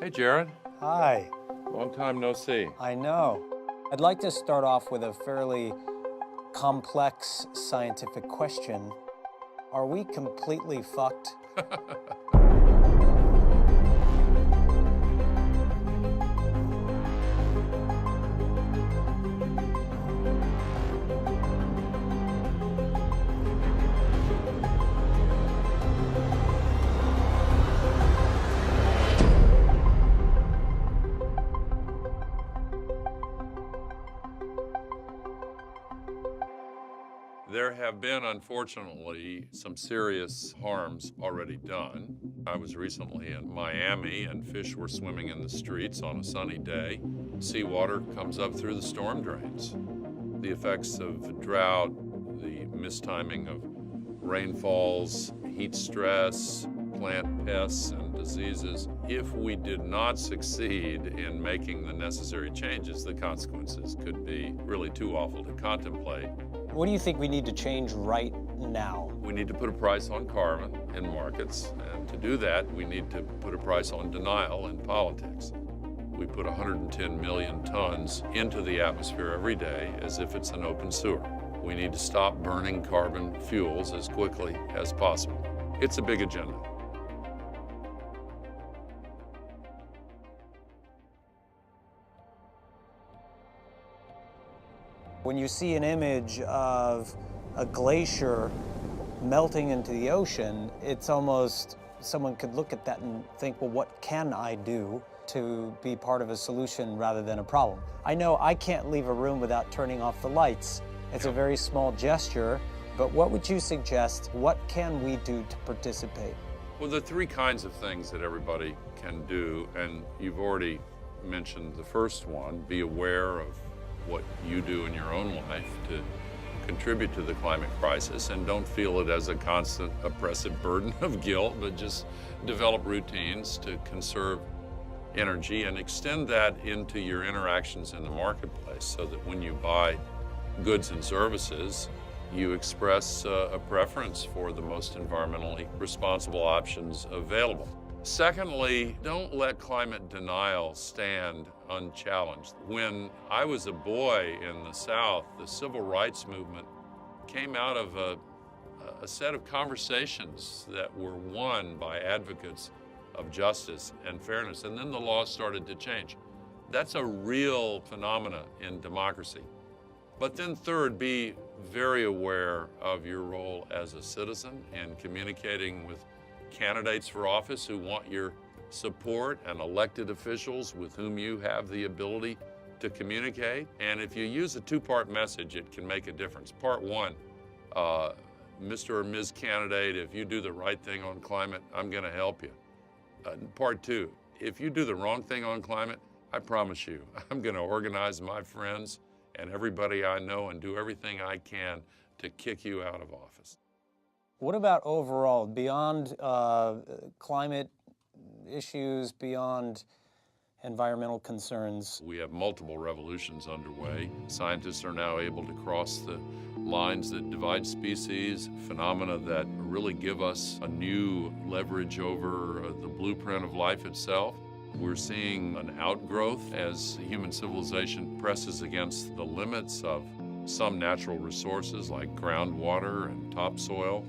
Hey, Jared. Hi. Long time no see. I know. I'd like to start off with a fairly complex scientific question. Are we completely fucked? There have been, unfortunately, some serious harms already done. I was recently in Miami and fish were swimming in the streets on a sunny day. Seawater comes up through the storm drains. The effects of drought, the mistiming of rainfalls, heat stress, plant pests and diseases. If we did not succeed in making the necessary changes, the consequences could be really too awful to contemplate. What do you think we need to change right now? We need to put a price on carbon in markets, and to do that, we need to put a price on denial in politics. We put 110 million tons into the atmosphere every day as if it's an open sewer. We need to stop burning carbon fuels as quickly as possible. It's a big agenda. When you see an image of a glacier melting into the ocean, it's almost, someone could look at that and think, well, what can I do to be part of a solution rather than a problem? I know I can't leave a room without turning off the lights. It's a very small gesture, but what would you suggest? What can we do to participate? Well, there are three kinds of things that everybody can do, and you've already mentioned the first one. Be aware of what you do in your own life to contribute to the climate crisis, and don't feel it as a constant oppressive burden of guilt, but just develop routines to conserve energy and extend that into your interactions in the marketplace so that when you buy goods and services, you express a preference for the most environmentally responsible options available. Secondly, don't let climate denial stand unchallenged. When I was a boy in the South, the civil rights movement came out of a set of conversations that were won by advocates of justice and fairness, and then the laws started to change. That's a real phenomena in democracy. But then third, be very aware of your role as a citizen in communicating with candidates for office who want your support and elected officials with whom you have the ability to communicate. And if you use a two-part message, it can make a difference. Part one, Mr. or Ms. Candidate, if you do the right thing on climate, I'm going to help you. Part two, if you do the wrong thing on climate, I promise you, I'm going to organize my friends and everybody I know and do everything I can to kick you out of office. What about overall, beyond climate issues, beyond environmental concerns? We have multiple revolutions underway. Scientists are now able to cross the lines that divide species, phenomena that really give us a new leverage over the blueprint of life itself. We're seeing an outgrowth as human civilization presses against the limits of some natural resources like groundwater and topsoil.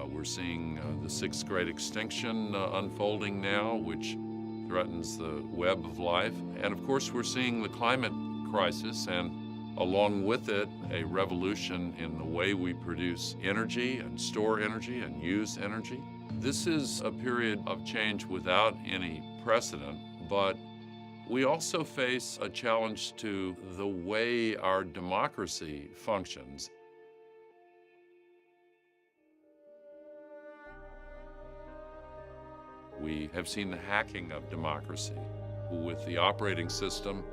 We're seeing the sixth great extinction unfolding now, which threatens the web of life. And of course, we're seeing the climate crisis, and along with it, a revolution in the way we produce energy and store energy and use energy. This is a period of change without any precedent, but we also face a challenge to the way our democracy functions. We have seen the hacking of democracy. With the operating system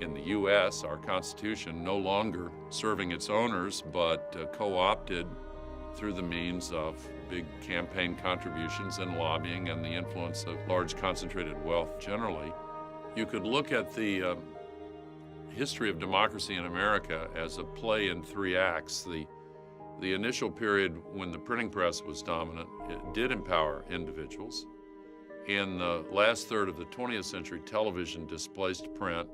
in the U.S., our Constitution no longer serving its owners, but co-opted through the means of big campaign contributions and lobbying and the influence of large concentrated wealth generally. You could look at the history of democracy in America as a play in three acts. The initial period when the printing press was dominant, it did empower individuals. In the last third of the 20th century, television displaced print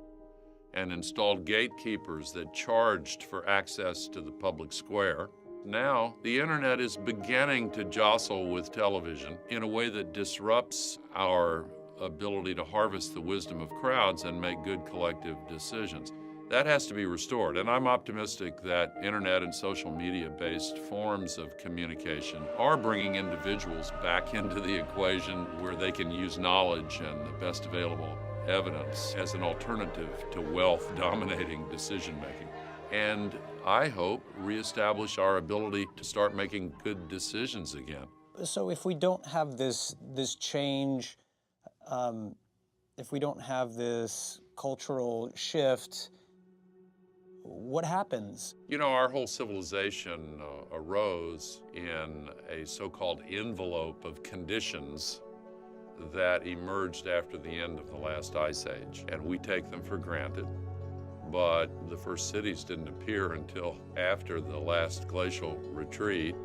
and installed gatekeepers that charged for access to the public square. Now, the internet is beginning to jostle with television in a way that disrupts our ability to harvest the wisdom of crowds and make good collective decisions. That has to be restored, and I'm optimistic that internet and social media-based forms of communication are bringing individuals back into the equation where they can use knowledge and the best available evidence as an alternative to wealth-dominating decision-making. And I hope reestablish our ability to start making good decisions again. So if we don't have this change, if we don't have this cultural shift, what happens? You know, our whole civilization arose in a so-called envelope of conditions that emerged after the end of the last ice age, and we take them for granted. But the first cities didn't appear until after the last glacial retreat.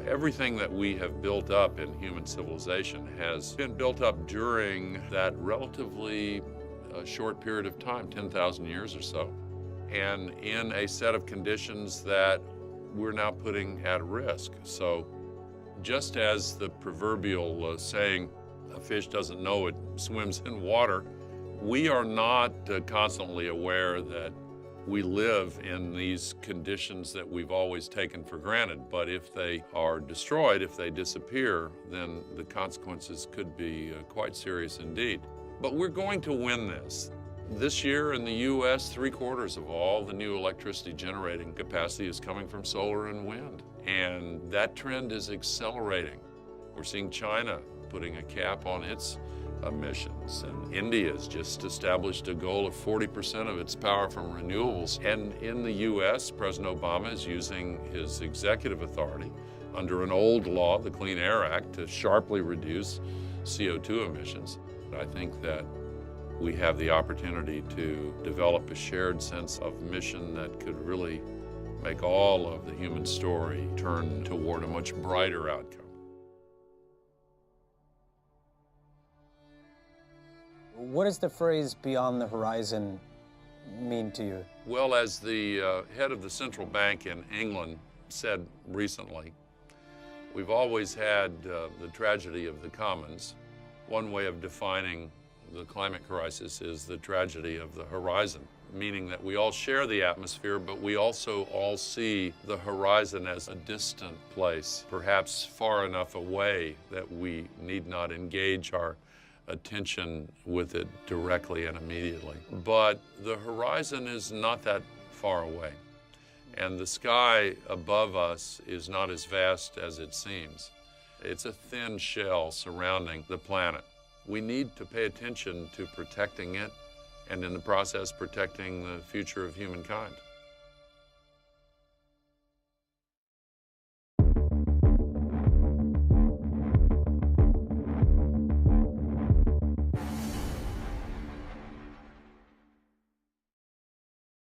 Everything that we have built up in human civilization has been built up during that relatively short period of time, 10,000 years or so, and in a set of conditions that we're now putting at risk. So just as the proverbial saying, a fish doesn't know it swims in water, we are not constantly aware that we live in these conditions that we've always taken for granted. But if they are destroyed, if they disappear, then the consequences could be quite serious indeed. But we're going to win this. This year in the U.S., 3/4 of all the new electricity generating capacity is coming from solar and wind. And that trend is accelerating. We're seeing China putting a cap on its emissions, and India has just established a goal of 40% of its power from renewables. And in the U.S., President Obama is using his executive authority under an old law, the Clean Air Act, to sharply reduce CO2 emissions. I think that we have the opportunity to develop a shared sense of mission that could really make all of the human story turn toward a much brighter outcome. What does the phrase "beyond the horizon" mean to you? Well, as the head of the central bank in England said recently, we've always had the tragedy of the commons. One way of defining the climate crisis is the tragedy of the horizon, meaning that we all share the atmosphere, but we also all see the horizon as a distant place, perhaps far enough away that we need not engage our attention with it directly and immediately. But the horizon is not that far away, and the sky above us is not as vast as it seems. It's a thin shell surrounding the planet. We need to pay attention to protecting it, and in the process, protecting the future of humankind.